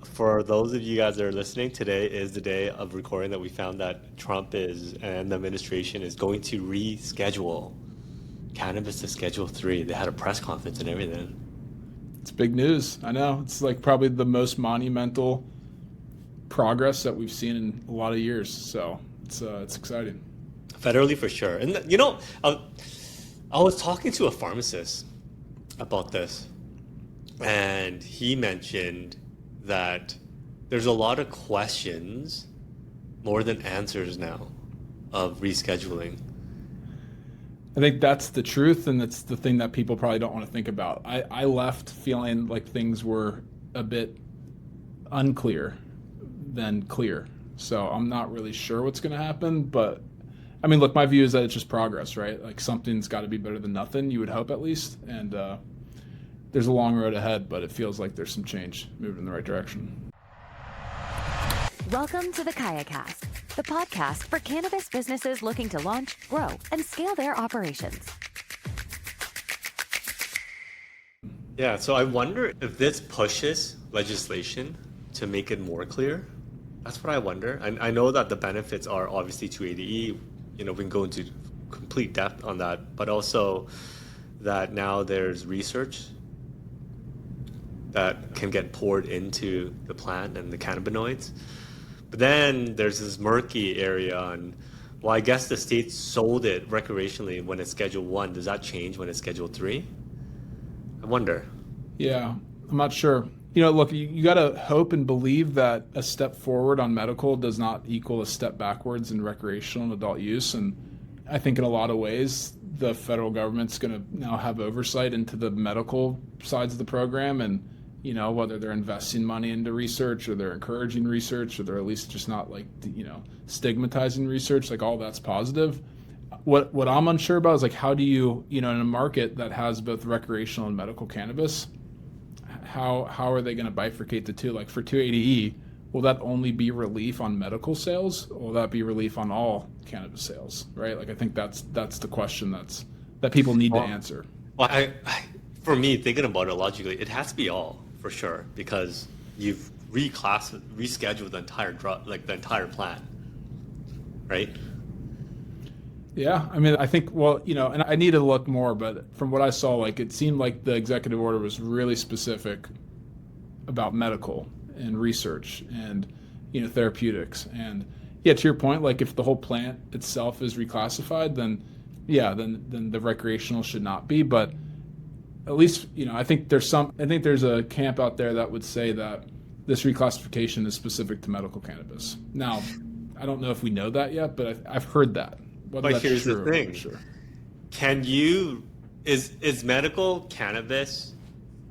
for those of you guys that are listening, today is the day of recording that we found that Trump is and the administration is going to reschedule cannabis to Schedule 3. They had a press conference and everything. It's big news. I know. It's like probably the most monumental progress that we've seen in a lot of years. So it's exciting. Federally for sure. And I was talking to a pharmacist about this, and he mentioned that there's a lot of questions more than answers now of rescheduling. I think that's the truth, and that's the thing that people probably don't want to think about. I left feeling like things were a bit unclear than clear. So I'm not really sure what's going to happen, but I mean, look, my view is that it's just progress, right? Like something's got to be better than nothing, you would hope at least. And there's a long road ahead, but it feels like there's some change moving in the right direction. Welcome to the KayaCast, the podcast for cannabis businesses looking to launch, grow, and scale their operations. Yeah, so I wonder if this pushes legislation to make it more clear. That's what I wonder. I know that the benefits are obviously 280E. We can go into complete depth on that, but also that now there's research that can get poured into the plant and the cannabinoids. But then there's this murky area on, well, I guess the state sold it recreationally when it's Schedule 1. Does that change when it's Schedule 3? I wonder. Yeah, I'm not sure. Look, you got to hope and believe that a step forward on medical does not equal a step backwards in recreational and adult use. And I think in a lot of ways, the federal government's going to now have oversight into the medical sides of the program, and whether they're investing money into research or they're encouraging research or they're at least just not stigmatizing research, like all that's positive. What I'm unsure about is like, how do you, in a market that has both recreational and medical cannabis, how are they going to bifurcate the two? Like for 280E, will that only be relief on medical sales, or will that be relief on all cannabis sales, right? Like I think that's the question that people need to answer. Well, for me, thinking about it logically, it has to be all, for sure, because you've rescheduled the entire drug, like the entire plan, right? Yeah, I mean, I think, and I need to look more, but from what I saw, like it seemed like the executive order was really specific about medical and research and, therapeutics. And yeah, to your point, like if the whole plant itself is reclassified, then the recreational should not be. But at least, I think there's a camp out there that would say that this reclassification is specific to medical cannabis. Now, I don't know if we know that yet, but I've heard that. But here's the thing: is medical cannabis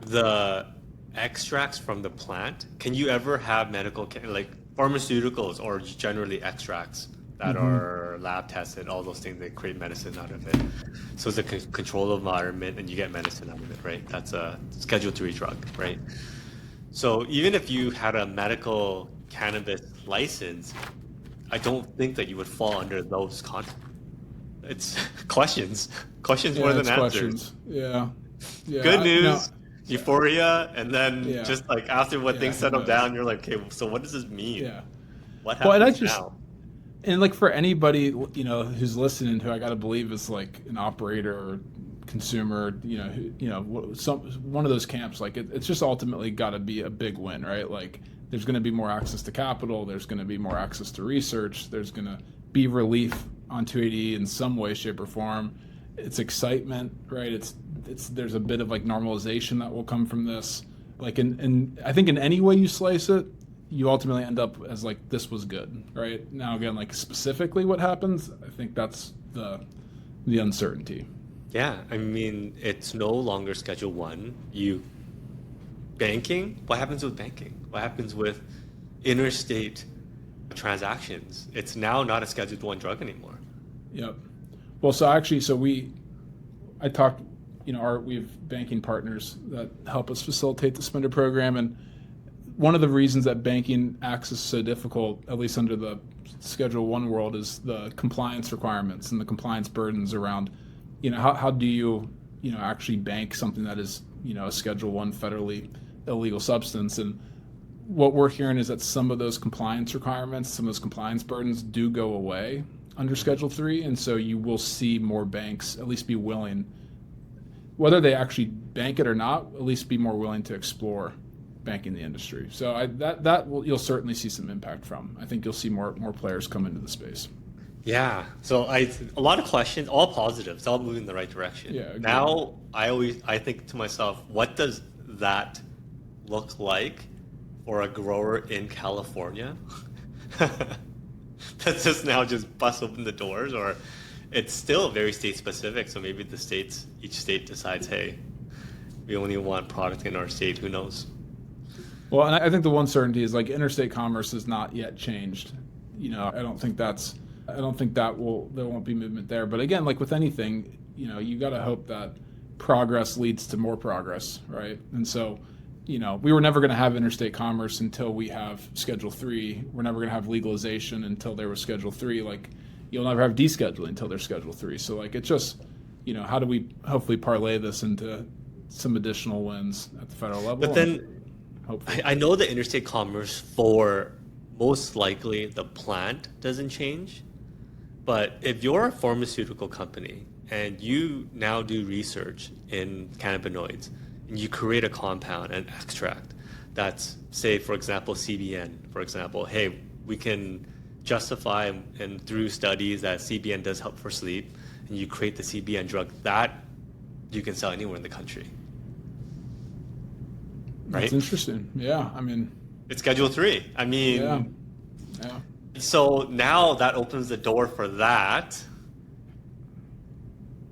the extracts from the plant? Can you ever have like pharmaceuticals or generally extracts that are lab tested? All those things, they create medicine out of it. So it's a controlled environment, and you get medicine out of it, right? That's a Schedule 3 drug, right? So even if you had a medical cannabis license, I don't think that you would fall under those It's questions more than answers. Yeah. Good news, euphoria, and then just like after things settle down, you're like, okay, so what does this mean? Yeah. What happens now? And like for anybody, who's listening, who I got to believe is like an operator or consumer, one of those camps, like it's just ultimately got to be a big win, right? Like there's going to be more access to capital. There's going to be more access to research. There's going to be relief on 280 in some way, shape, or form. It's excitement, right? There's a bit of like normalization that will come from this. Like and I think in any way you slice it, you ultimately end up as like, this was good, right? Now again, like specifically what happens, I think that's the uncertainty. Yeah, I mean, it's no longer Schedule 1. Banking, what happens with banking? What happens with interstate transactions? It's now not a Schedule 1 drug anymore. Yep. Well, I talked, we have banking partners that help us facilitate the Spendr program, and one of the reasons that banking access is so difficult, at least under the Schedule 1 world, is the compliance requirements and the compliance burdens around, how do you, actually bank something that is, a Schedule 1 federally illegal substance. And what we're hearing is that some of those compliance requirements, some of those compliance burdens do go away under Schedule 3. And so you will see more banks at least be willing, whether they actually bank it or not, at least be more willing to explore banking the industry. So you'll certainly see some impact from. I think you'll see more players come into the space. Yeah. So a lot of questions, all positive. It's all moving in the right direction. Yeah. Agreed. Now I think to myself, what does that look like for a grower in California? That's just bust open the doors, or it's still very state specific. So maybe each state decides, hey, we only want product in our state. Who knows? Well, and I think the one certainty is like interstate commerce has not yet changed. I don't think there won't be movement there. But again, like with anything, you got to hope that progress leads to more progress, right? And so, we were never going to have interstate commerce until we have Schedule 3. We're never going to have legalization until there was Schedule 3. Like, you'll never have descheduling until there's Schedule 3. So, like, it's just, how do we hopefully parlay this into some additional wins at the federal level? But then, I know the interstate commerce for most likely the plant doesn't change. But if you're a pharmaceutical company and you now do research in cannabinoids and you create a compound, an extract that's, say, for example, CBN, for example, hey, we can justify and through studies that CBN does help for sleep, and you create the CBN drug, that you can sell anywhere in the country. Right? That's interesting. Yeah, I mean... It's Schedule 3. I mean... Yeah. So now that opens the door for that.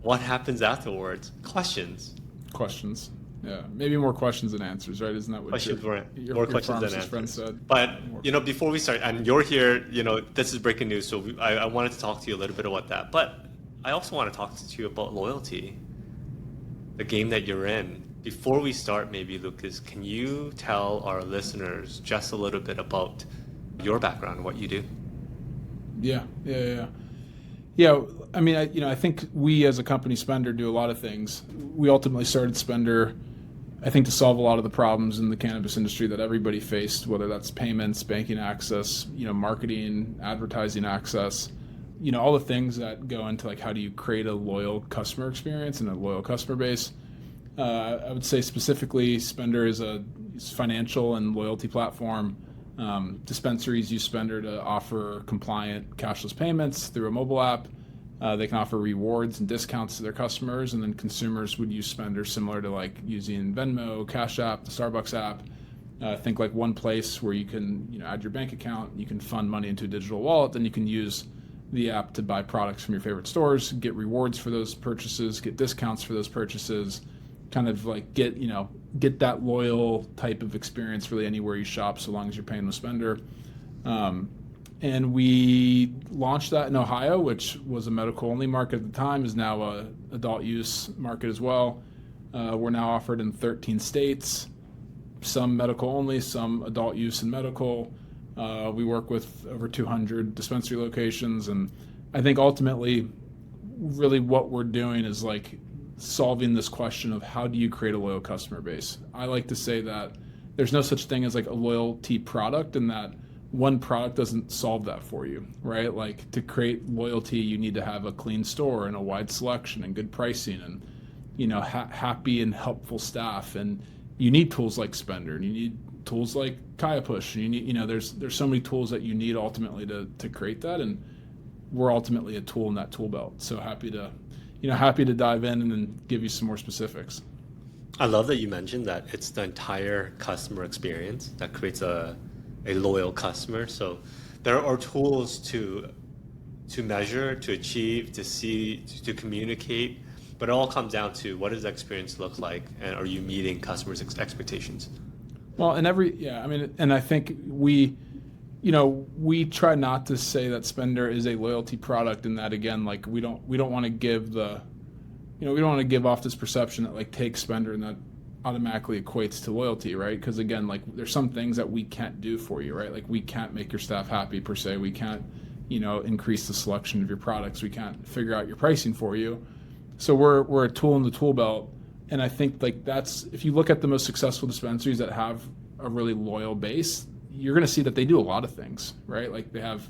What happens afterwards? Questions. Yeah, maybe more questions than answers, right? Isn't that what more questions than answers? Friend said? But before we start, and you're here, this is breaking news, so I wanted to talk to you a little bit about that. But I also want to talk to you about loyalty, the game that you're in. Before we start, maybe Lucas, can you tell our listeners just a little bit about your background, what you do? Yeah. I mean, I think we as a company, Spendr, do a lot of things. We ultimately started Spendr, I think, to solve a lot of the problems in the cannabis industry that everybody faced, whether that's payments, banking access, marketing, advertising access, all the things that go into like how do you create a loyal customer experience and a loyal customer base. I would say specifically, Spendr is a financial and loyalty platform. Dispensaries use Spendr to offer compliant cashless payments through a mobile app. They can offer rewards and discounts to their customers, and then consumers would use Spendr similar to like using Venmo, Cash App, the Starbucks app. Think like one place where you can add your bank account, you can fund money into a digital wallet, then you can use the app to buy products from your favorite stores, get rewards for those purchases, get discounts for those purchases, kind of like get that loyal type of experience really anywhere you shop, so long as you're paying with Spendr. And we launched that in Ohio, which was a medical-only market at the time, is now a adult use market as well. We're now offered in 13 states, some medical-only, some adult use and medical. We work with over 200 dispensary locations, and I think ultimately, really what we're doing is like solving this question of how do you create a loyal customer base. I like to say that there's no such thing as like a loyalty product, and that one product doesn't solve that for you, right? Like to create loyalty, you need to have a clean store and a wide selection and good pricing and, happy and helpful staff. And you need tools like Spendr, and you need tools like Kaya Push. And you need, there's so many tools that you need ultimately to create that. And we're ultimately a tool in that tool belt. So happy to dive in and then give you some more specifics. I love that you mentioned that it's the entire customer experience that creates a loyal customer. So there are tools to measure, to achieve, to see, to communicate, but it all comes down to what does the experience look like, and are you meeting customers' expectations? Well, and I think we try not to say that Spendr is a loyalty product, and that again, like we don't want to give we don't want to give off this perception that like take Spendr and that automatically equates to loyalty, right? Because again, like there's some things that we can't do for you, right? Like we can't make your staff happy per se. We can't, increase the selection of your products. We can't figure out your pricing for you. So we're a tool in the tool belt. And I think like that's, if you look at the most successful dispensaries that have a really loyal base, you're going to see that they do a lot of things, right? Like they have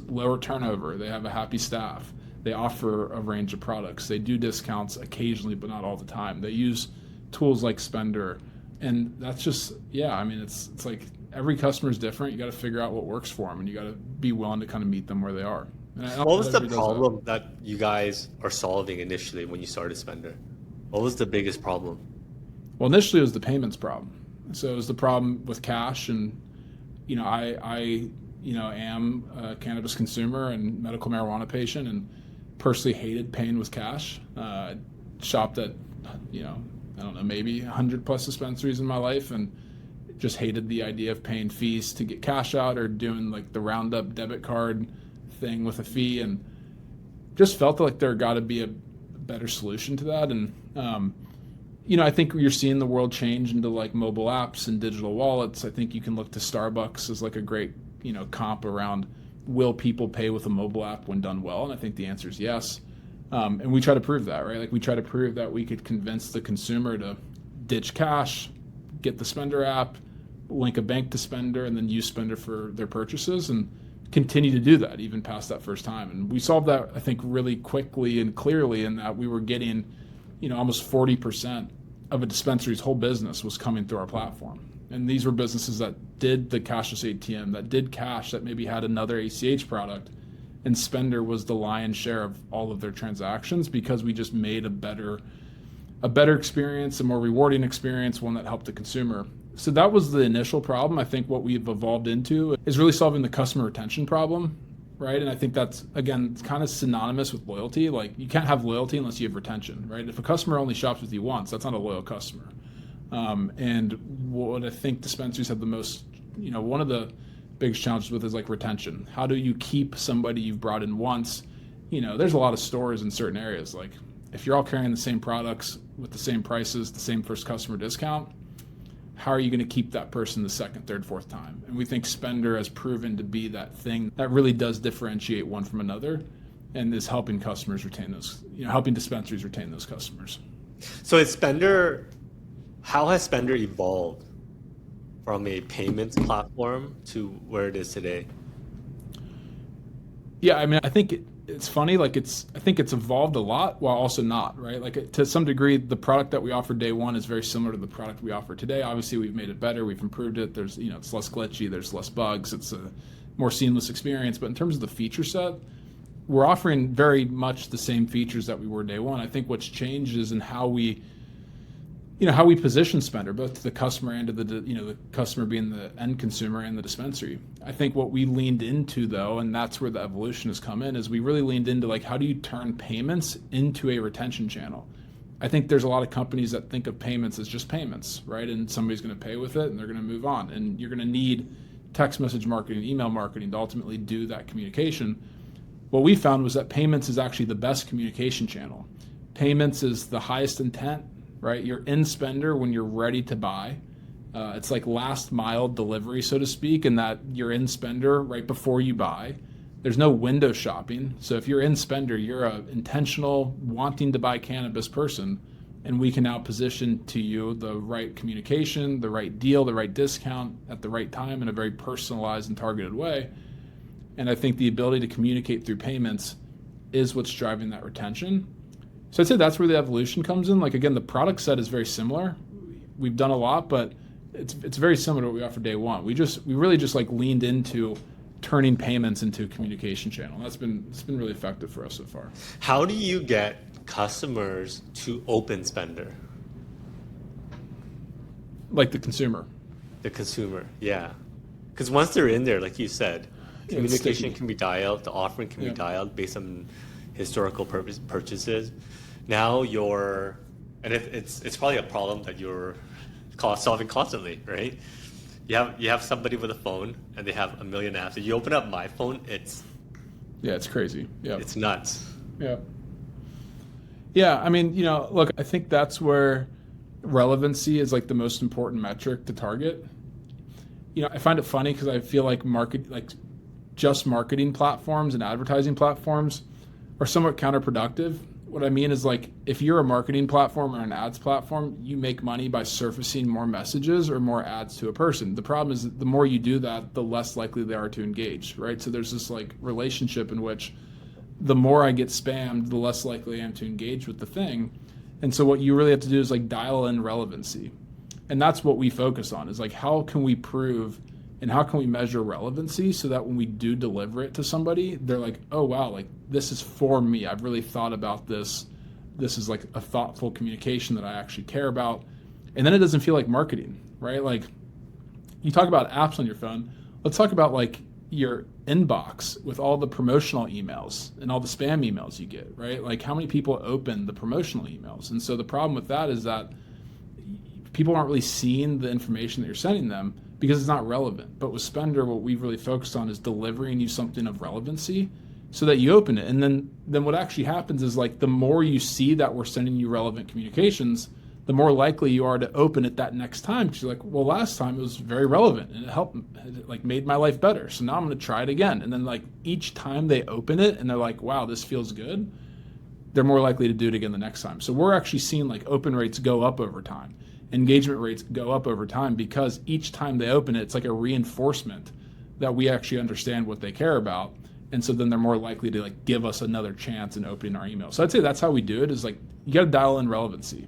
lower turnover, they have a happy staff, they offer a range of products, they do discounts occasionally, but not all the time. They use tools like Spendr, and that's just, yeah, I mean, it's like every customer is different. You got to figure out what works for them, and you got to be willing to kind of meet them where they are. What was the problem that you guys are solving initially when you started Spendr? What was the biggest problem? Well, initially it was the payments problem. So it was the problem with cash, and I am a cannabis consumer and medical marijuana patient, and personally hated paying with cash. Shopped at, I don't know, maybe 100 plus dispensaries in my life, and just hated the idea of paying fees to get cash out or doing like the roundup debit card thing with a fee, and just felt like there got to be a better solution to that. And I think you're seeing the world change into like mobile apps and digital wallets. I think you can look to Starbucks as like a great comp around, will people pay with a mobile app when done well? And I think the answer is yes. And we try to prove that, right? Like we try to prove that we could convince the consumer to ditch cash, get the Spendr app, link a bank to Spendr, and then use Spendr for their purchases, and continue to do that even past that first time. And we solved that, I think, really quickly and clearly, in that we were getting, almost 40% of a dispensary's whole business was coming through our platform. And these were businesses that did the cashless ATM, that did cash, that maybe had another ACH product. And Spendr was the lion's share of all of their transactions, because we just made a better experience, a more rewarding experience, one that helped the consumer. So that was the initial problem. I think what we've evolved into is really solving the customer retention problem, right? And I think that's, again, it's kind of synonymous with loyalty. Like you can't have loyalty unless you have retention, right? If a customer only shops with you once, that's not a loyal customer. And what I think dispensaries have the most, one of the biggest challenges with is like retention. How do you keep somebody you've brought in once? There's a lot of stores in certain areas. Like if you're all carrying the same products with the same prices, the same first customer discount, how are you going to keep that person the second, third, fourth time? And we think Spendr has proven to be that thing that really does differentiate one from another, and is helping customers retain those, helping dispensaries retain those customers. So how has Spendr evolved from a payments platform to where it is today? Yeah, I mean, I think it's funny. Like I think it's evolved a lot while also not, right? Like to some degree, the product that we offered day one is very similar to the product we offer today. Obviously, we've made it better. We've improved it. There's, it's less glitchy. There's less bugs. It's a more seamless experience. But in terms of the feature set, we're offering very much the same features that we were day one. I think what's changed is in how we position Spendr, both to the customer and to the customer being the end consumer and the dispensary. I think what we leaned into, though, and that's where the evolution has come in, is we really leaned into like, how do you turn payments into a retention channel? I think there's a lot of companies that think of payments as just payments, right? And somebody's going to pay with it and they're going to move on. And you're going to need text message marketing, email marketing to ultimately do that communication. What we found was that payments is actually the best communication channel. Payments is the highest intent, right? You're in Spendr when you're ready to buy. It's like last mile delivery, so to speak, in that you're in Spendr right before you buy. There's no window shopping. So if you're in Spendr, you're an intentional wanting to buy cannabis person, and we can now position to you the right communication, the right deal, the right discount at the right time in a very personalized and targeted way. And I think the ability to communicate through payments is what's driving that retention. So I'd say that's where the evolution comes in. Like, again, the product set is very similar. We've done a lot, but it's very similar to what we offered day one. We really just like leaned into turning payments into a communication channel. It's been really effective for us so far. How do you get customers to open Spendr? Like the consumer. The consumer, yeah. Because once they're in there, like you said, communication can be dialed, the offering can be dialed based on historical purchases. Now it's probably a problem that you're solving constantly, right? You have somebody with a phone and they have a million apps. If you open up my phone, it's crazy. Yeah, it's nuts. Yeah. I mean, look, I think that's where relevancy is like the most important metric to target. I find it funny because I feel like just marketing platforms and advertising platforms are somewhat counterproductive What I mean is like if you're a marketing platform or an ads platform, you make money by surfacing more messages or more ads to a person. The problem is that the more you do that, the less likely they are to engage, right? So there's this like relationship in which the more I get spammed, the less likely I am to engage with the thing. And so what you really have to do is like dial in relevancy. And that's what we focus on, is like how can we prove and how can we measure relevancy so that when we do deliver it to somebody, they're like, oh, wow, like this is for me. I've really thought about this. This is like a thoughtful communication that I actually care about. And then it doesn't feel like marketing, right? Like you talk about apps on your phone. Let's talk about like your inbox with all the promotional emails and all the spam emails you get, right? Like how many people open the promotional emails? And so the problem with that is that people aren't really seeing the information that you're sending them because it's not relevant. But with Spendr, what we've really focused on is delivering you something of relevancy so that you open it. And then what actually happens is like the more you see that we're sending you relevant communications, the more likely you are to open it that next time. Because you're like, well, last time it was very relevant and it helped, it like made my life better. So now I'm going to try it again. And then like each time they open it and they're like, wow, this feels good, they're more likely to do it again the next time. So we're actually seeing like open rates go up over time. Engagement rates go up over time because each time they open it, it's like a reinforcement that we actually understand what they care about. And so then they're more likely to like give us another chance in opening our email. So I'd say that's how we do it, is like you got to dial in relevancy.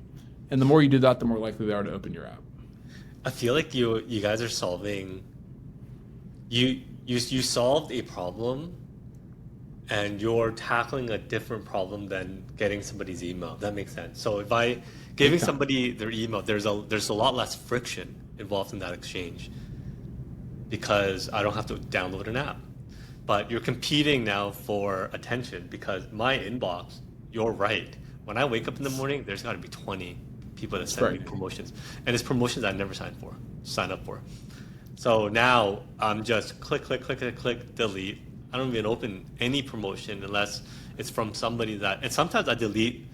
And the more you do that, the more likely they are to open your app. I feel like you guys are solving, you solved a problem and you're tackling a different problem than getting somebody's email. That makes sense. So if I giving somebody their email, there's a lot less friction involved in that exchange because I don't have to download an app. But you're competing now for attention because my inbox, you're right. When I wake up in the morning, there's got to be 20 people that send me promotions. And it's promotions I never sign up for. So now I'm just click, delete. I don't even open any promotion unless it's from somebody that, and sometimes I delete.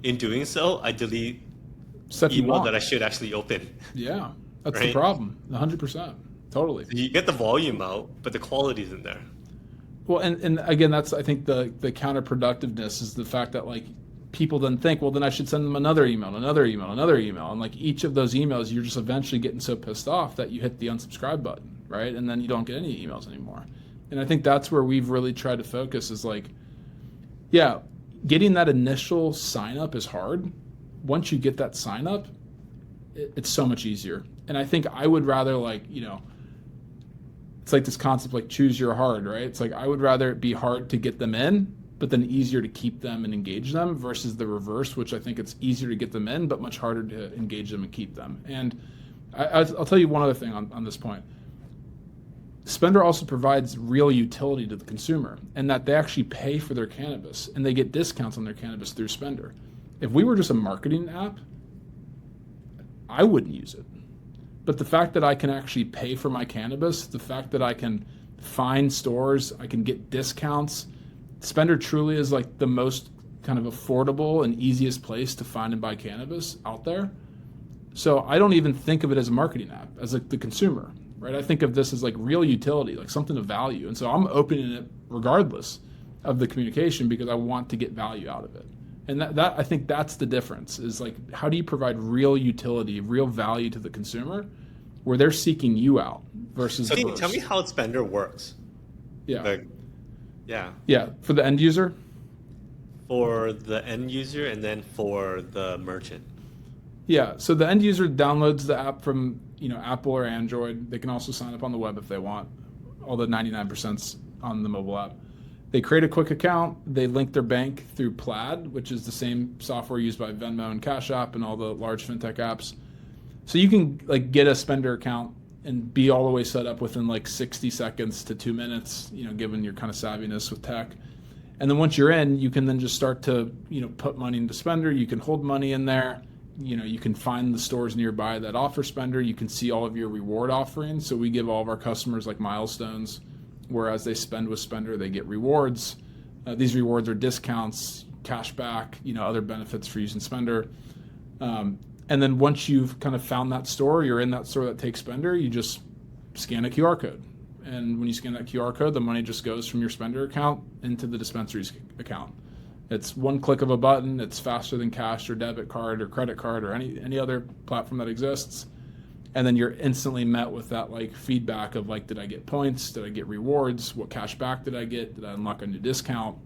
In doing so, I delete email that I should actually open. Yeah, that's right? the problem. 100%. Totally. So you get the volume out, but the quality isn't there. Well, and again, that's, I think the counterproductiveness is the fact that like people then think, well, then I should send them another email. And like each of those emails, you're just eventually getting so pissed off that you hit the unsubscribe button, right? And then you don't get any emails anymore. And I think that's where we've really tried to focus is like, yeah, getting that initial sign up is hard. Once you get that sign up, it's so much easier. And I think I would rather like, it's like this concept like choose your hard, right? It's like I would rather it be hard to get them in, but then easier to keep them and engage them versus the reverse, which I think it's easier to get them in, but much harder to engage them and keep them. And I'll tell you one other thing on this point. Spendr also provides real utility to the consumer and that they actually pay for their cannabis and they get discounts on their cannabis through Spendr. If we were just a marketing app, I wouldn't use it. But the fact that I can actually pay for my cannabis, the fact that I can find stores, I can get discounts, Spendr truly is like the most kind of affordable and easiest place to find and buy cannabis out there. So I don't even think of it as a marketing app, as like the consumer. Right? I think of this as like real utility, like something of value. And so I'm opening it regardless of the communication because I want to get value out of it. And that I think that's the difference is like, how do you provide real utility, real value to the consumer where they're seeking you out versus So tell me how Spendr works. Yeah. Yeah. For the end user? For the end user and then for the merchant. Yeah. So the end user downloads the app from Apple or Android. They can also sign up on the web if they want. All the 99%'s on the mobile app. They create a quick account. They link their bank through Plaid, which is the same software used by Venmo and Cash App and all the large fintech apps. So you can like get a Spendr account and be all the way set up within like 60 seconds to 2 minutes, given your kind of savviness with tech. And then once you're in, you can then just start to, put money into Spendr. You can hold money in there. You can find the stores nearby that offer Spendr. You can see all of your reward offerings. So we give all of our customers like Milestones, whereas they spend with Spendr, they get rewards. These rewards are discounts, cash back, other benefits for using Spendr. And then once you've kind of found that store, you're in that store that takes Spendr, you just scan a QR code. And when you scan that QR code, the money just goes from your Spendr account into the Dispensaries account. It's one click of a button. It's faster than cash or debit card or credit card or any other platform that exists. And then you're instantly met with that like feedback of like, did I get points? Did I get rewards? What cash back did I get? Did I unlock a new discount?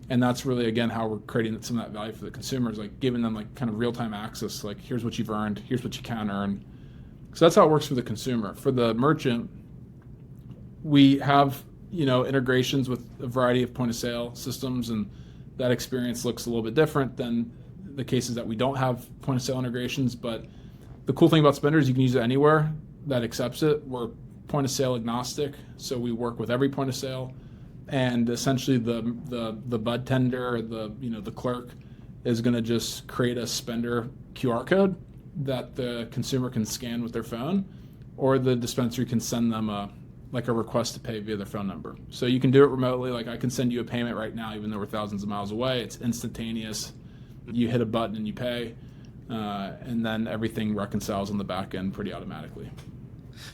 And that's really, again, how we're creating some of that value for the consumers, like giving them like kind of real-time access, like here's what you've earned, here's what you can earn. So that's how it works for the consumer. For the merchant, we have, integrations with a variety of point of sale systems, and that experience looks a little bit different than the cases that we don't have point of sale integrations. But the cool thing about Spendr is you can use it anywhere that accepts it. We're point of sale agnostic, so we work with every point of sale. And essentially the Budtender, the clerk is going to just create a Spendr QR code that the consumer can scan with their phone, or the dispensary can send them a request to pay via their phone number. So you can do it remotely. Like I can send you a payment right now, even though we're thousands of miles away. It's instantaneous. You hit a button and you pay, and then everything reconciles on the back end pretty automatically.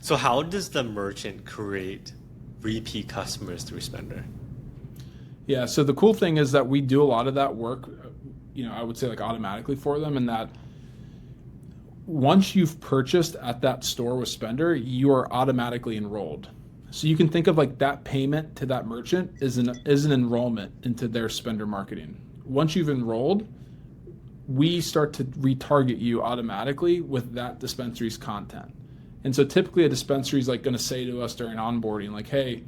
So how does the merchant create repeat customers through Spendr? Yeah, so the cool thing is that we do a lot of that work, I would say like automatically for them, and that once you've purchased at that store with Spendr, you are automatically enrolled. So you can think of like that payment to that merchant is an enrollment into their Spendr marketing. Once you've enrolled, we start to retarget you automatically with that dispensary's content. And so typically a dispensary is like going to say to us during onboarding, like, hey,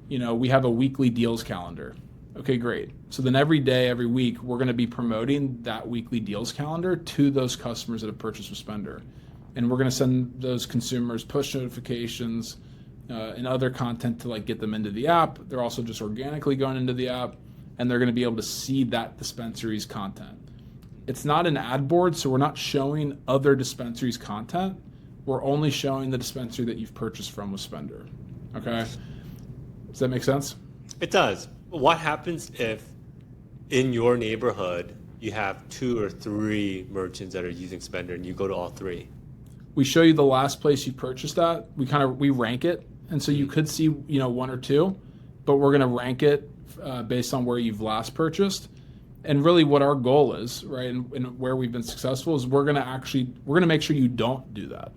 we have a weekly deals calendar. Okay, great. So then every day, every week, we're going to be promoting that weekly deals calendar to those customers that have purchased with Spendr. And we're going to send those consumers push notifications and other content to like get them into the app. They're also just organically going into the app, and they're going to be able to see that dispensary's content. It's not an ad board, so we're not showing other dispensaries' content. We're only showing the dispensary that you've purchased from with Spendr. Okay? Does that make sense? It does. What happens if in your neighborhood you have 2 or 3 merchants that are using Spendr and you go to all 3? We show you the last place you purchased at. We rank it. And so you could see, 1 or 2, but we're going to rank it based on where you've last purchased. And really what our goal is, right, and where we've been successful is we're going to make sure you don't do that.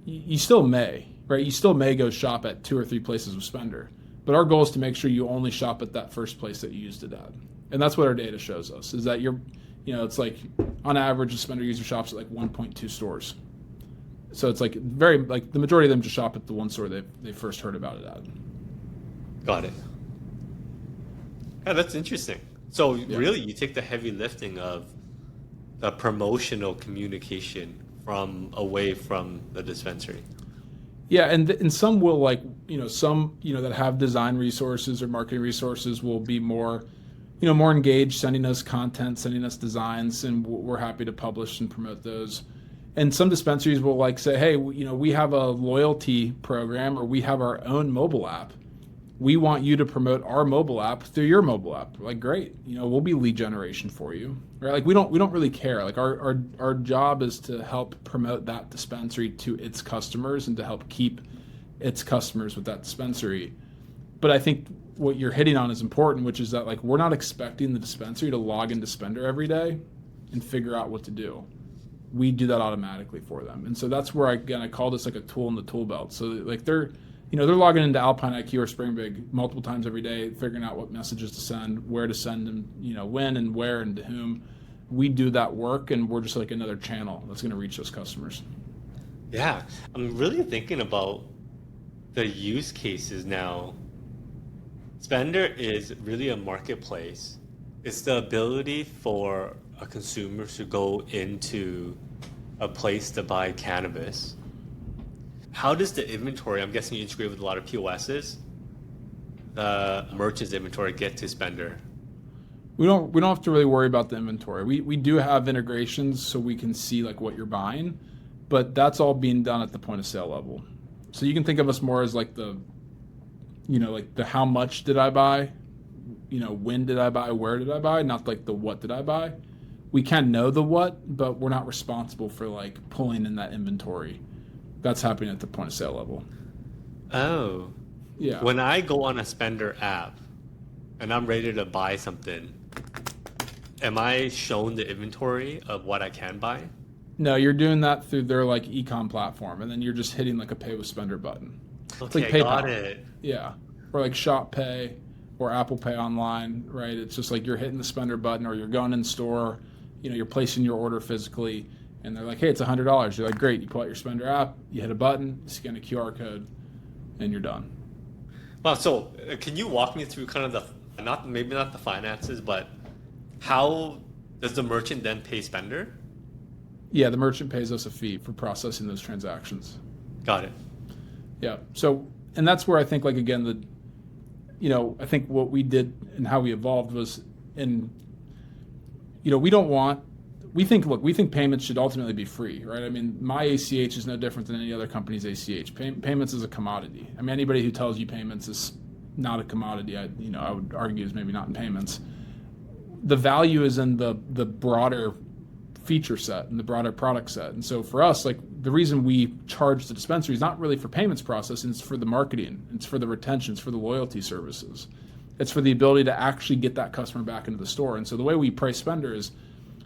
You still may, right? You still may go shop at 2 or 3 places with Spendr, but our goal is to make sure you only shop at that first place that you used it at. And that's what our data shows us, is that it's like on average a Spendr user shops at like 1.2 stores. So it's like the majority of them just shop at the one store they first heard about it at. Got it. Yeah, that's interesting. So really you take the heavy lifting of the promotional communication away from the dispensary. Yeah, and some will some that have design resources or marketing resources will be more engaged, sending us content, sending us designs, and we're happy to publish and promote those. And some dispensaries will say, hey, we have a loyalty program, or we have our own mobile app. We want you to promote our mobile app through your mobile app. Like, great, we'll be lead generation for you, right? Like, we don't really care. Like, our job is to help promote that dispensary to its customers and to help keep its customers with that dispensary. But I think what you're hitting on is important, which is that like we're not expecting the dispensary to log into Spendr every day and figure out what to do. We do that automatically for them, and so that's where I call this like a tool in the tool belt. So like they're logging into Alpine IQ or Spring Big multiple times every day, figuring out what messages to send, where to send them, when and where and to whom. We do that work, and we're just like another channel that's going to reach those customers. Yeah, I'm really thinking about the use cases now. Spendr is really a marketplace. It's the ability for a consumer to go into a place to buy cannabis. How does the inventory, I'm guessing you integrate with a lot of POSs, the merchant's inventory get to Spendr? We don't have to really worry about the inventory. We do have integrations so we can see like what you're buying, but that's all being done at the point of sale level. So you can think of us more as like the how much did I buy, when did I buy, where did I buy, not like the what did I buy. We can know the what, but we're not responsible for like pulling in that inventory. That's happening at the point of sale level. Oh. Yeah. When I go on a Spendr app and I'm ready to buy something, am I shown the inventory of what I can buy? No, you're doing that through their like e-com platform, and then you're just hitting like a pay with Spendr button. It's like Okay, PayPal. got it. Yeah. Or like Shop Pay or Apple Pay online, right? It's just like you're hitting the Spendr button, or you're going in store, you're placing your order physically, and they're like, hey, it's $100. You're like, great. You pull out your Spendr app, you hit a button, you scan a QR code, and you're done. Well, so can you walk me through kind of maybe not the finances, but how does the merchant then pay Spendr? Yeah, the merchant pays us a fee for processing those transactions. Got it. Yeah. So, and that's where I think, like, again, I think what we did and how we evolved was we think payments should ultimately be free, right? I mean, my ACH is no different than any other company's ACH. Payments is a commodity. I mean, anybody who tells you payments is not a commodity, I would argue is maybe not in payments. The value is in the broader feature set and the broader product set. And so for us, like, the reason we charge the dispensary is not really for payments processing, it's for the marketing, it's for the retention, it's for the loyalty services. It's for the ability to actually get that customer back into the store. And so the way we price Spendr is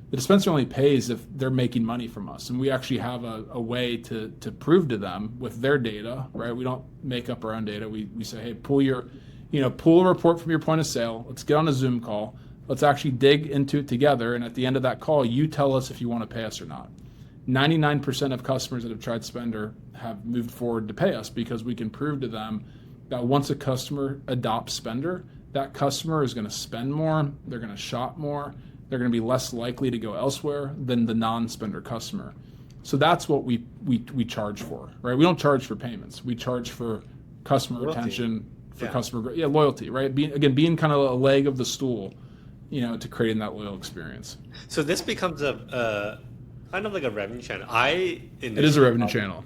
the dispensary only pays if they're making money from us. And we actually have a way to prove to them with their data, right? We don't make up our own data. We say, hey, pull a report from your point of sale. Let's get on a Zoom call. Let's actually dig into it together. And at the end of that call, you tell us if you want to pay us or not. 99% of customers that have tried Spendr have moved forward to pay us because we can prove to them that once a customer adopts Spendr, that customer is going to spend more, they're going to shop more, they're going to be less likely to go elsewhere than the non-Spendr customer. So that's what we charge for, right? We don't charge for payments. We charge for customer retention, for customer loyalty, right? Being kind of a leg of the stool, to creating that loyal experience. So this becomes a kind of like a revenue channel. It is a revenue channel.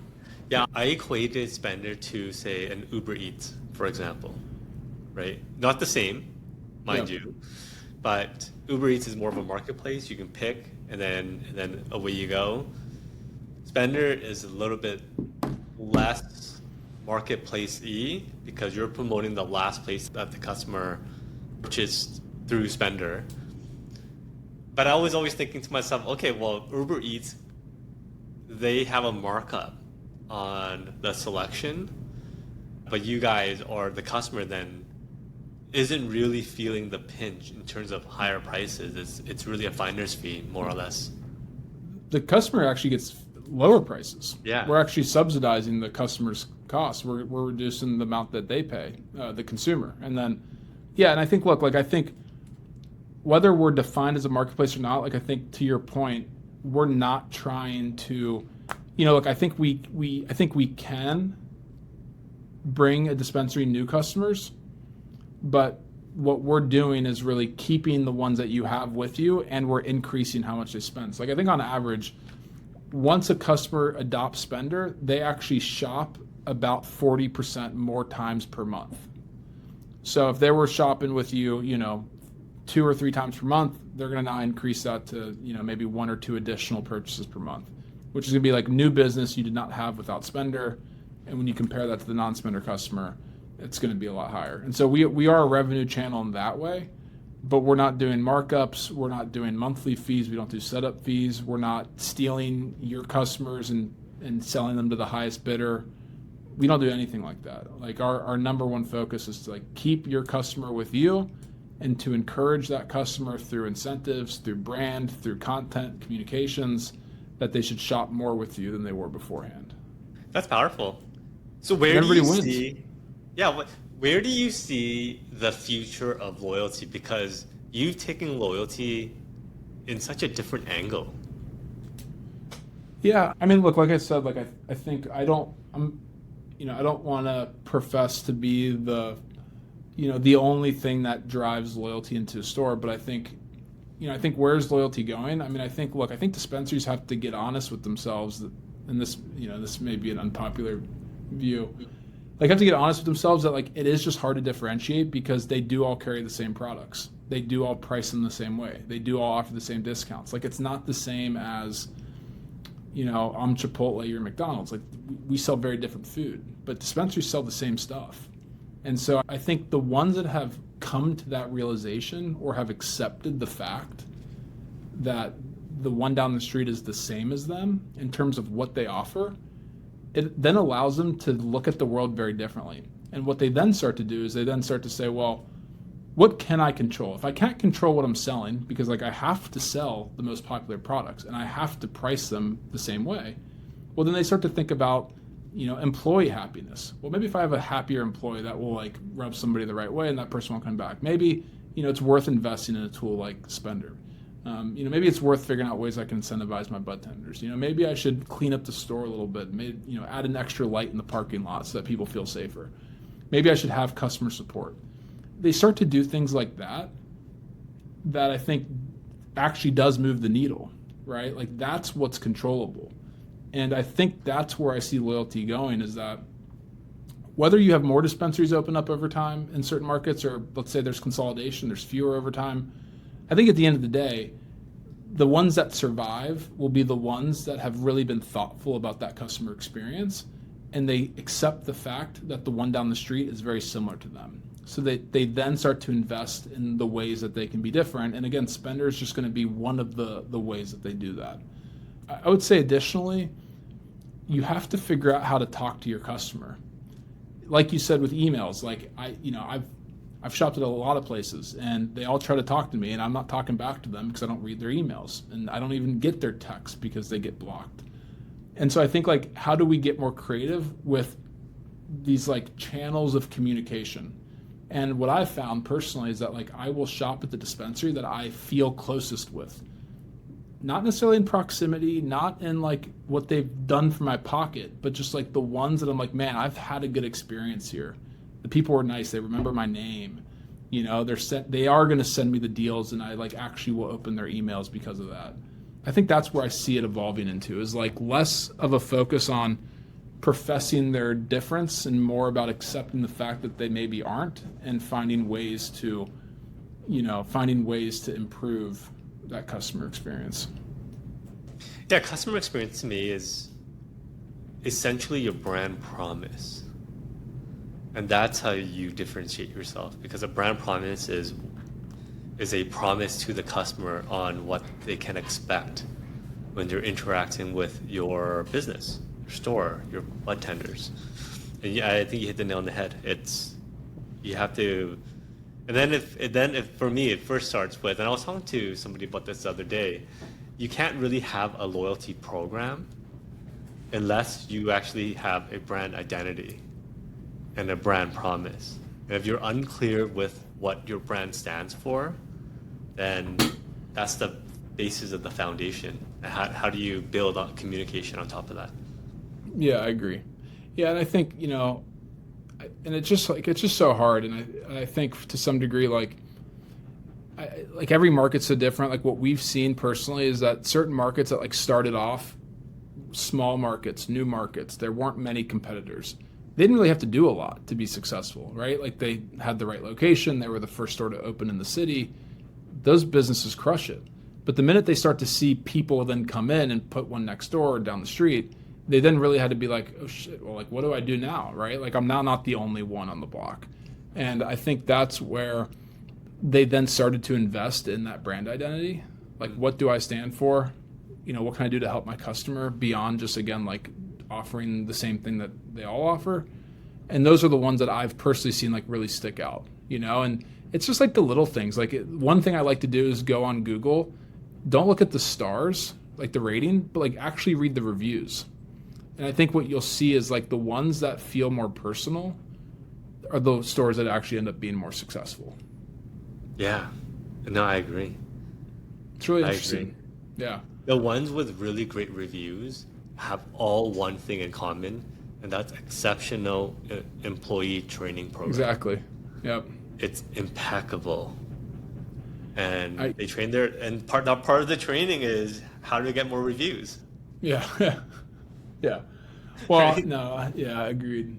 Yeah, I equated Spendr to, say, an Uber Eats, for example, right? Not the same, mind you, but Uber Eats is more of a marketplace. You can pick, and then away you go. Spendr is a little bit less marketplace-y because you're promoting the last place that the customer purchased through Spendr. But I was always thinking to myself, okay, well, Uber Eats, they have a markup on the selection, but you guys or the customer then isn't really feeling the pinch in terms of higher prices. It's really a finder's fee, more or less. The customer actually gets lower prices. Yeah. We're actually subsidizing the customer's costs. We're reducing the amount that they pay, the consumer. And then, and I think, I think whether we're defined as a marketplace or not, I think to your point, we're not trying to, I think we can bring a dispensary new customers, but what we're doing is really keeping the ones that you have with you, and we're increasing how much they spend. So I think on average, once a customer adopts Spendr, they actually shop about 40% more times per month. So if they were shopping with you, 2 or 3 times per month, they're going to now increase that to, maybe 1 or 2 additional purchases per month, which is going to be like new business you did not have without Spendr. And when you compare that to the non-Spendr customer, it's going to be a lot higher. And so we are a revenue channel in that way, but we're not doing markups. We're not doing monthly fees. We don't do setup fees. We're not stealing your customers and selling them to the highest bidder. We don't do anything like that. Like our number one focus is to keep your customer with you, and to encourage that customer through incentives, through brand, through content, communications, that they should shop more with you than they were beforehand. That's powerful. So where do you see the future of loyalty? Because you've taken loyalty in such a different angle. Yeah, I mean, look, like I said, I think I don't want to profess to be the only thing that drives loyalty into a store, but I think where's loyalty going? I mean, I think dispensaries have to get honest with themselves, and this may be an unpopular view. Have to get honest with themselves that it is just hard to differentiate because they do all carry the same products. They do all price them the same way. They do all offer the same discounts. It's not the same as, I'm Chipotle, you're McDonald's. We sell very different food, but dispensaries sell the same stuff. And so I think the ones that have come to that realization or have accepted the fact that the one down the street is the same as them in terms of what they offer, it then allows them to look at the world very differently. And what they then start to do is they then start to say, well, what can I control? If I can't control what I'm selling, because like I have to sell the most popular products and I have to price them the same way, well, then they start to think about, employee happiness. Well, maybe if I have a happier employee, that will like rub somebody the right way and that person will come back. Maybe, it's worth investing in a tool like Spendr. Maybe it's worth figuring out ways I can incentivize my Budtenders. Maybe I should clean up the store a little bit, maybe, add an extra light in the parking lot so that people feel safer. Maybe I should have customer support. They start to do things like that I think actually does move the needle, right? Like that's what's controllable. And I think that's where I see loyalty going, is that whether you have more dispensaries open up over time in certain markets, or let's say there's consolidation, there's fewer over time, I think at the end of the day, the ones that survive will be the ones that have really been thoughtful about that customer experience, and they accept the fact that the one down the street is very similar to them. So they then start to invest in the ways that they can be different. And again, Spendr is just going to be one of the ways that they do that. I would say additionally, you have to figure out how to talk to your customer. Like you said with emails, like I've shopped at a lot of places and they all try to talk to me and I'm not talking back to them because I don't read their emails and I don't even get their texts because they get blocked. And so I think like, how do we get more creative with these like channels of communication? And what I've found personally is that like I will shop at the dispensary that I feel closest with. Not necessarily in proximity, not in like what they've done for my pocket, but just like the ones that I'm like, man, I've had a good experience here. The people were nice. They remember my name. They are going to send me the deals, and I like actually will open their emails because of that. I think that's where I see it evolving into, is like less of a focus on professing their difference and more about accepting the fact that they maybe aren't, and finding ways to improve that customer experience. Yeah, customer experience to me is essentially your brand promise. And that's how you differentiate yourself, because a brand promise is a promise to the customer on what they can expect when they're interacting with your business, your store, your budtenders. And yeah, I think you hit the nail on the head. You have to, and then if for me it first starts with, and I was talking to somebody about this the other day, you can't really have a loyalty program unless you actually have a brand identity and a brand promise. And if you're unclear with what your brand stands for, then that's the basis of the foundation. How do you build on communication on top of that? Yeah, I agree. Yeah, and I think, and it's just so hard. And I think to some degree, like every market's so different. Like what we've seen personally is that certain markets that like started off small markets, new markets, there weren't many competitors. They didn't really have to do a lot to be successful, right? Like they had the right location. They were the first store to open in the city. Those businesses crush it. But the minute they start to see people then come in and put one next door or down the street, they then really had to be like, oh shit, well, like, what do I do now, right? Like I'm now not the only one on the block. And I think that's where they then started to invest in that brand identity. Like, what do I stand for? What can I do to help my customer beyond just, again, like offering the same thing that they all offer? And those are the ones that I've personally seen like really stick out, and it's just like the little things. Like one thing I like to do is go on Google, don't look at the stars, like the rating, but like actually read the reviews. And I think what you'll see is like the ones that feel more personal are those stores that actually end up being more successful. Yeah, no, I agree. It's really interesting. Yeah. The ones with really great reviews have all one thing in common, and that's exceptional employee training program. Exactly. Yep. It's impeccable. And they train there, and part of the training is how to get more reviews. Yeah. Yeah. Well, right? No, yeah, agreed.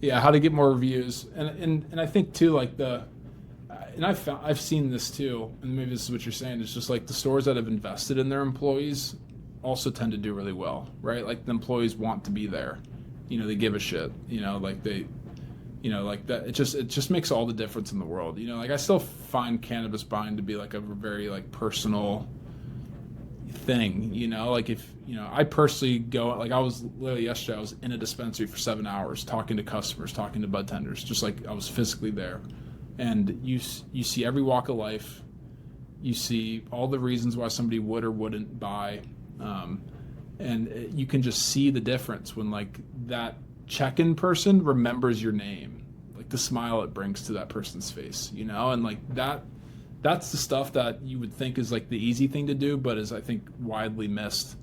Yeah, how to get more reviews. And I think too, like and I've seen this too, and maybe this is what you're saying, it's just like the stores that have invested in their employees also tend to do really well, right? Like the employees want to be there. They give a shit, like they, like that. It just makes all the difference in the world. Like I still find cannabis buying to be like a very like personal, thing, like if, I personally go, like I was literally yesterday, I was in a dispensary for 7 hours talking to customers, talking to budtenders, just like I was physically there. And you see every walk of life. You see all the reasons why somebody would or wouldn't buy. And you can just see the difference when like that check-in person remembers your name, like the smile it brings to that person's face, and like that's the stuff that you would think is like the easy thing to do, but is I think widely missed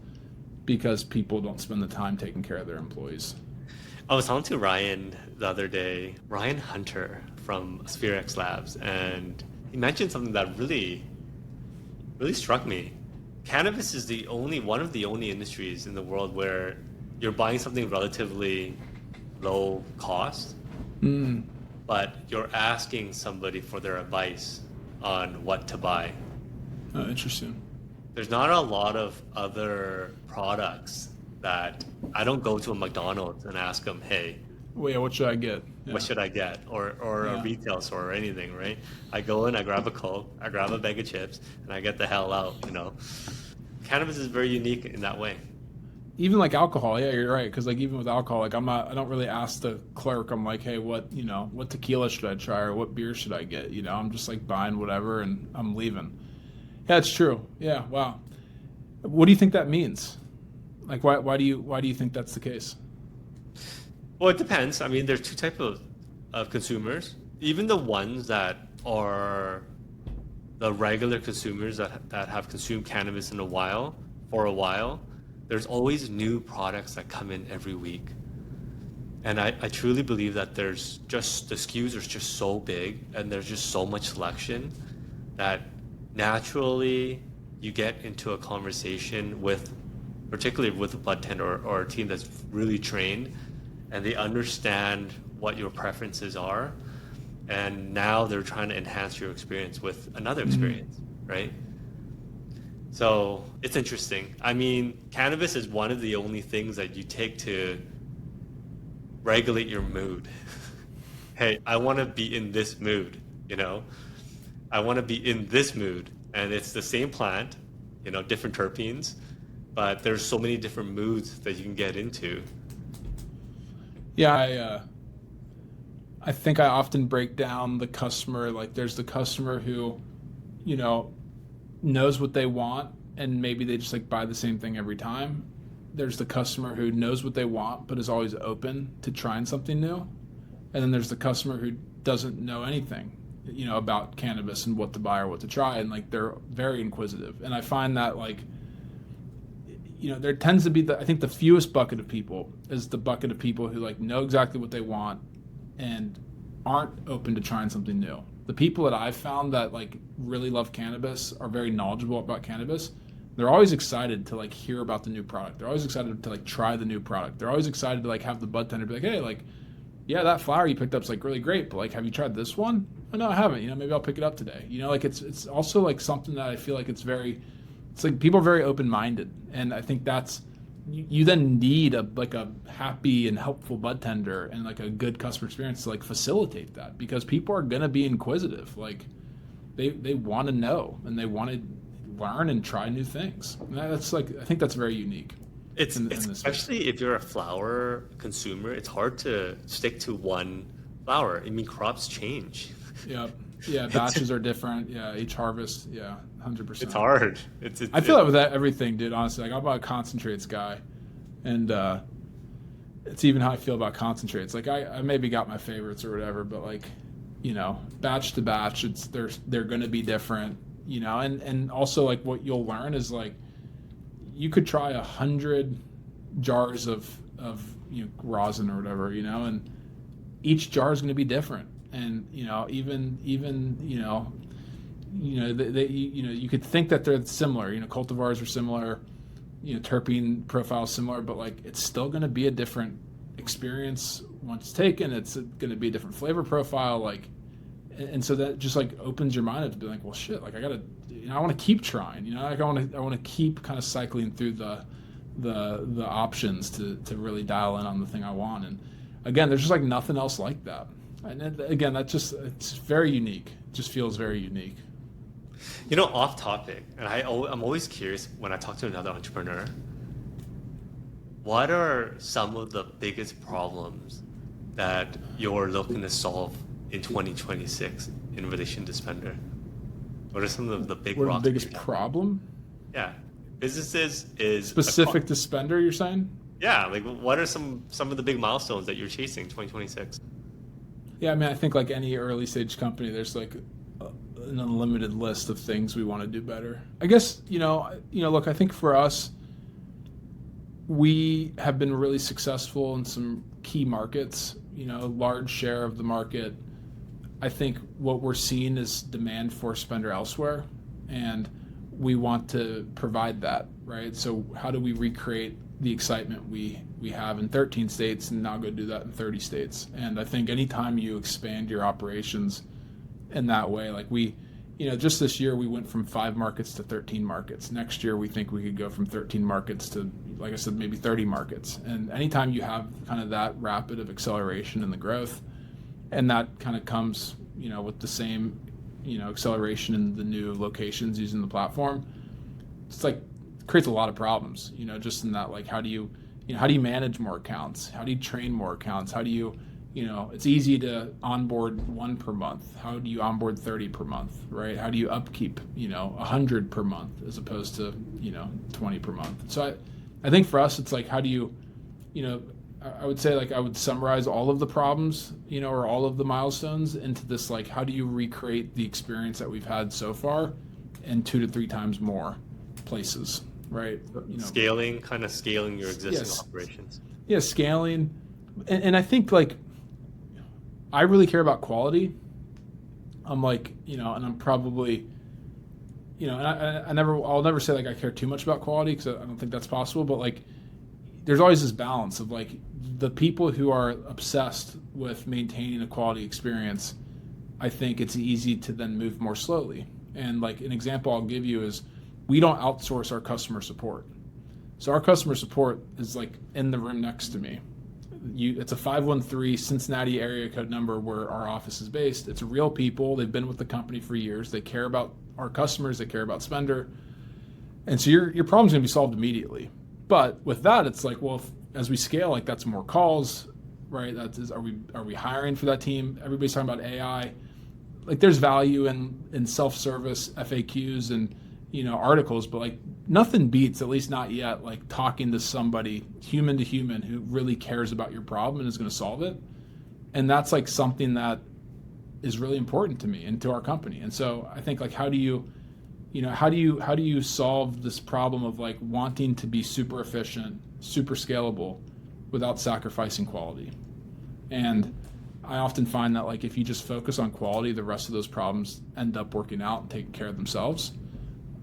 because people don't spend the time taking care of their employees. I was talking to Ryan the other day, Ryan Hunter from SphereX Labs, and he mentioned something that really struck me. Cannabis is one of the only industries in the world where you're buying something relatively low cost, but you're asking somebody for their advice on what to buy. Oh, interesting. There's not a lot of other products that I don't go to a McDonald's and ask them, hey, well, yeah, what should I get? Yeah. What should I get? Or a retail store or anything, right? I go in, I grab a Coke, I grab a bag of chips, and I get the hell out, Cannabis is very unique in that way. Even like alcohol, yeah, you're right. Because like even with alcohol, like I don't really ask the clerk. I'm like, hey, what tequila should I try or what beer should I get? I'm just like buying whatever and I'm leaving. Yeah, it's true. Yeah, wow. What do you think that means? Like, why do you think that's the case? Well, it depends. I mean, there's two types of consumers. Even the ones that are the regular consumers that have consumed cannabis for a while, there's always new products that come in every week. And I truly believe that the SKUs are just so big and there's just so much selection that naturally you get into a conversation particularly with a budtender or a team that's really trained, and they understand what your preferences are. And now they're trying to enhance your experience with another experience, right? So it's interesting. I mean, cannabis is one of the only things that you take to regulate your mood. Hey, I want to be in this mood, I want to be in this mood. And it's the same plant, different terpenes, but there's so many different moods that you can get into. Yeah, I think I often break down the customer. Like there's the customer who, knows what they want and maybe they just like buy the same thing every time. There's the customer who knows what they want but is always open to trying something new. And then there's the customer who doesn't know anything, about cannabis and what to buy or what to try, and like they're very inquisitive. And I find that like there tends to be I think the fewest bucket of people is the bucket of people who like know exactly what they want and aren't open to trying something new. The people that I've found that like really love cannabis are very knowledgeable about cannabis. They're always excited to like hear about the new product. They're always excited to like try the new product. They're always excited to like have the budtender be like, hey, like, yeah, that flower you picked up is like really great, but like, have you tried this one? Oh, no, I haven't. Maybe I'll pick it up today. Like it's also like something that I feel like it's like people are very open-minded, and I think that's you then need a happy and helpful budtender and like a good customer experience to like facilitate that, because people are gonna be inquisitive. Like they want to know and they want to learn and try new things. And that's like I think that's very unique. It's especially if you're a flower consumer, it's hard to stick to one flower. I mean, crops change. Yeah, batches are different. Yeah, each harvest. Yeah, 100%. It's hard. I feel that with everything, dude. Honestly, like I'm a concentrates guy, and it's even how I feel about concentrates. Like I maybe got my favorites or whatever, but like, batch to batch, they're going to be different. And also like what you'll learn is like you could try 100 jars of rosin or whatever, and each jar is going to be different. And even you could think that they're similar. Cultivars are similar, terpene profile is similar, but like it's still going to be a different experience once taken. It's going to be a different flavor profile, like, and so that just like opens your mind up to be like, well, shit, like I gotta, I want to keep trying. Like I want to keep kind of cycling through the options to really dial in on the thing I want. And again, there's just like nothing else like that. And again, it's very unique. It just feels very unique. Off topic, and I'm always curious when I talk to another entrepreneur, what are some of the biggest problems that you're looking to solve in 2026 in relation to Spendr? What are some of the big What are rocks? the biggest problem? Yeah, businesses is Specific to Spendr, you're saying? Yeah, like what are some of the big milestones that you're chasing 2026? Yeah, I mean, I think like any early stage company, there's like an unlimited list of things we want to do better. I guess, look, I think for us, we have been really successful in some key markets, large share of the market. I think what we're seeing is demand for Spendr elsewhere, and we want to provide that, right? So how do we recreate the excitement we have in 13 states and now go do that in 30 states? And I think anytime you expand your operations in that way, like just this year we went from 5 markets to 13 markets. Next year we think we could go from 13 markets to, like I said, maybe 30 markets. And anytime you have kind of that rapid of acceleration in the growth, and that kind of comes, with the same, acceleration in the new locations using the platform, it's like creates a lot of problems, just in that, like, how do you manage more accounts? How do you train more accounts? How do you, it's easy to onboard 1 per month. How do you onboard 30 per month, right? How do you upkeep, 100 per month as opposed to, 20 per month? So I think for us, it's like, how do you, I would say, like, I would summarize all of the problems, or all of the milestones into this, like, how do you recreate the experience that we've had so far in 2 to 3 times more places, right? Scaling your existing operations. Yeah, scaling. And I think, like, I really care about quality. I'm like, and I'm probably, and I'll never say, like, I care too much about quality, because I don't think that's possible, but, like, there's always this balance of, like, the people who are obsessed with maintaining a quality experience, I think it's easy to then move more slowly. And, like, an example I'll give you is we don't outsource our customer support. So our customer support is, like, in the room next to me. It's a 513 Cincinnati area code number where our office is based. It's real people. They've been with the company for years. They care about our customers. They care about Spendr. And so your problem's going to be solved immediately. But with that, it's like, well, as we scale, like, that's more calls, right? Are we hiring for that team? Everybody's talking about AI. Like, there's value in self-service FAQs and, articles, but, like, nothing beats, at least not yet, like, talking to somebody human to human who really cares about your problem and is going to solve it. And that's, like, something that is really important to me and to our company. And so I think, like, how do you solve this problem of, like, wanting to be super efficient, super scalable without sacrificing quality? And I often find that, like, if you just focus on quality, the rest of those problems end up working out and taking care of themselves,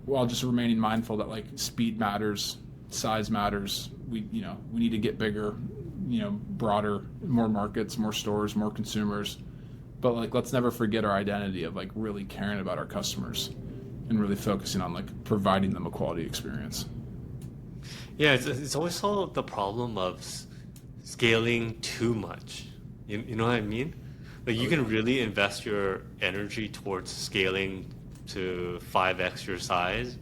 while just remaining mindful that, like, speed matters, size matters. We need to get bigger, broader, more markets, more stores, more consumers. But, like, let's never forget our identity of, like, really caring about our customers and really focusing on, like, providing them a quality experience. Yeah, it's always solved the problem of scaling too much. You know what I mean? Like, you can really invest your energy towards scaling to 5x your size,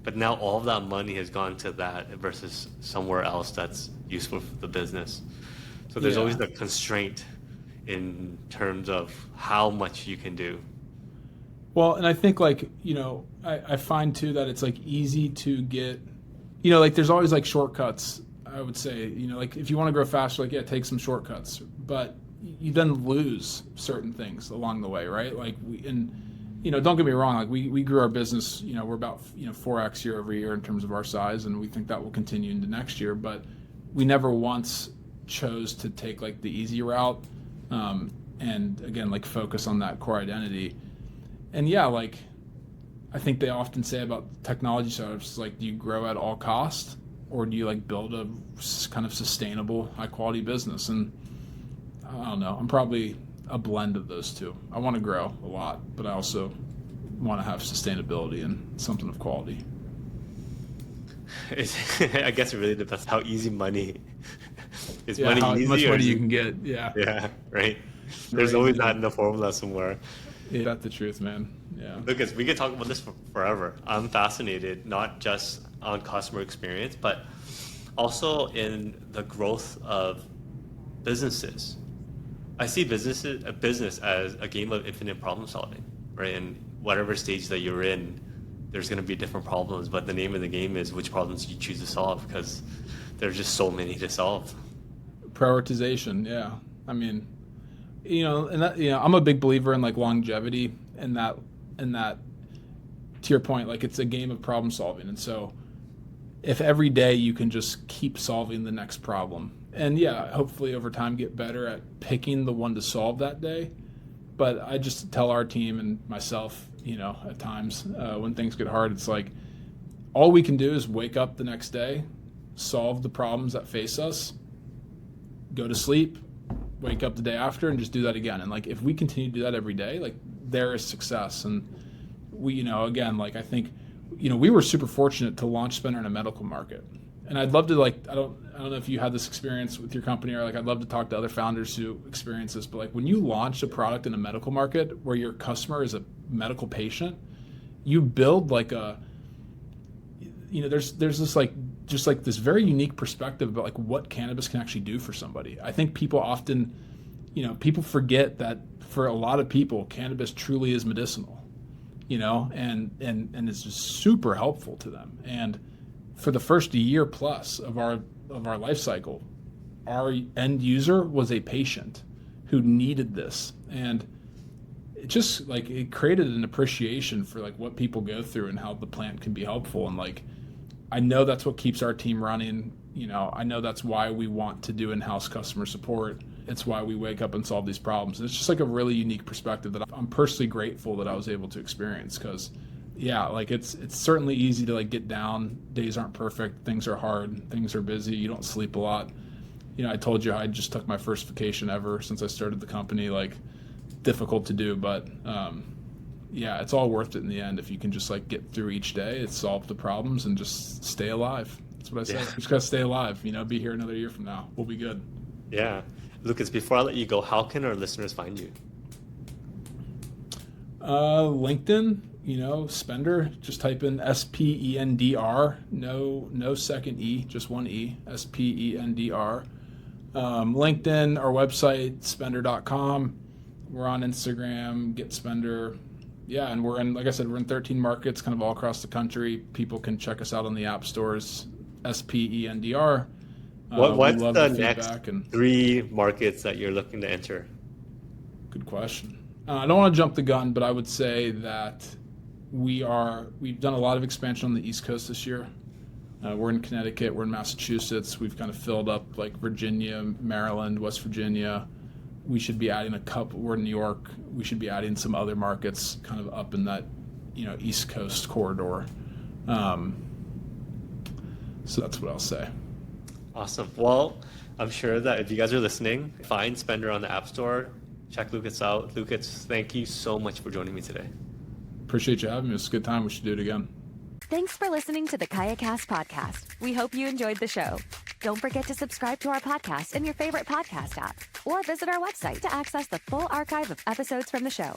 but now all of that money has gone to that versus somewhere else that's useful for the business. So there's always the constraint in terms of how much you can do. Well, and I think, like, I find too that it's, like, easy to get, like, there's always, like, shortcuts, I would say, like, if you want to grow faster, like, take some shortcuts, but you then lose certain things along the way, right? Like, don't get me wrong, like, we grew our business, we're about, 4x year over year in terms of our size, and we think that will continue into next year, but we never once chose to take, like, the easy route, and again, like, focus on that core identity. And yeah, like, I think they often say about technology startups, like, do you grow at all costs, or do you, like, build a kind of sustainable, high quality business? And I don't know, I'm probably a blend of those two. I want to grow a lot, but I also want to have sustainability and something of quality. I guess it really depends how easy money is. Yeah, money how easy, much or money you can get. Yeah. Yeah, right. There's always not in the formula somewhere. That's the truth, man. Yeah. Lucas, we could talk about this for forever. I'm fascinated, not just on customer experience, but also in the growth of businesses. I see a business as a game of infinite problem solving, right? And whatever stage that you're in, there's going to be different problems, but the name of the game is which problems you choose to solve, because there's just so many to solve. Prioritization, yeah. I mean, and that, I'm a big believer in like longevity, and that to your point, like it's a game of problem solving. And so if every day you can just keep solving the next problem, and yeah, hopefully over time get better at picking the one to solve that day. But I just tell our team and myself, at times when things get hard, it's like all we can do is wake up the next day, solve the problems that face us, go to sleep, wake up the day after, and just do that again. And like if we continue to do that every day, like there is success. And we, again, like I think, we were super fortunate to launch Spendr in a medical market. And I'd love to I don't know if you had this experience with your company, or like I'd love to talk to other founders who experience this, but like when you launch a product in a medical market where your customer is a medical patient, you build like there's this like just like this very unique perspective about like what cannabis can actually do for somebody. I think people often, people forget that for a lot of people, cannabis truly is medicinal, and it's just super helpful to them. And for the first year plus of our life cycle, our end user was a patient who needed this. And it just like it created an appreciation for like what people go through and how the plant can be helpful. And like I know that's what keeps our team running. I know that's why we want to do in-house customer support. It's why we wake up and solve these problems. And it's just like a really unique perspective that I'm personally grateful that I was able to experience, because yeah, like it's certainly easy to like get down. Days aren't perfect. Things are hard. Things are busy. You don't sleep a lot. I told you I just took my first vacation ever since I started the company. Like difficult to do, but yeah, it's all worth it in the end if you can just like get through each day, solve the problems, and just stay alive. That's what I say. Yeah. Just gotta stay alive. Be here another year from now. We'll be good. Yeah, Lucas. Before I let you go, how can our listeners find you? LinkedIn. Spendr, just type in Spendr, no second E, just one E, Spendr. LinkedIn, our website, spendr.com. We're on Instagram, get Spendr. Yeah, and we're in, like I said, we're in 13 markets, kind of all across the country. People can check us out on the app stores, Spendr. What's the next 3 markets that you're looking to enter? Good question. I don't want to jump the gun, but I would say that we've done a lot of expansion on the East Coast this year. We're in Connecticut, we're in Massachusetts. We've kind of filled up like Virginia, Maryland, West Virginia. We should be adding a couple. We're in New York. We should be adding some other markets kind of up in that, East Coast corridor. So that's what I'll say. Awesome. Well, I'm sure that if you guys are listening, find Spendr on the App Store. Check Lucas out. Lucas, thank you so much for joining me today. Appreciate you having me. It was a good time. We should do it again. Thanks for listening to the KayaCast podcast. We hope you enjoyed the show. Don't forget to subscribe to our podcast in your favorite podcast app, or visit our website to access the full archive of episodes from the show.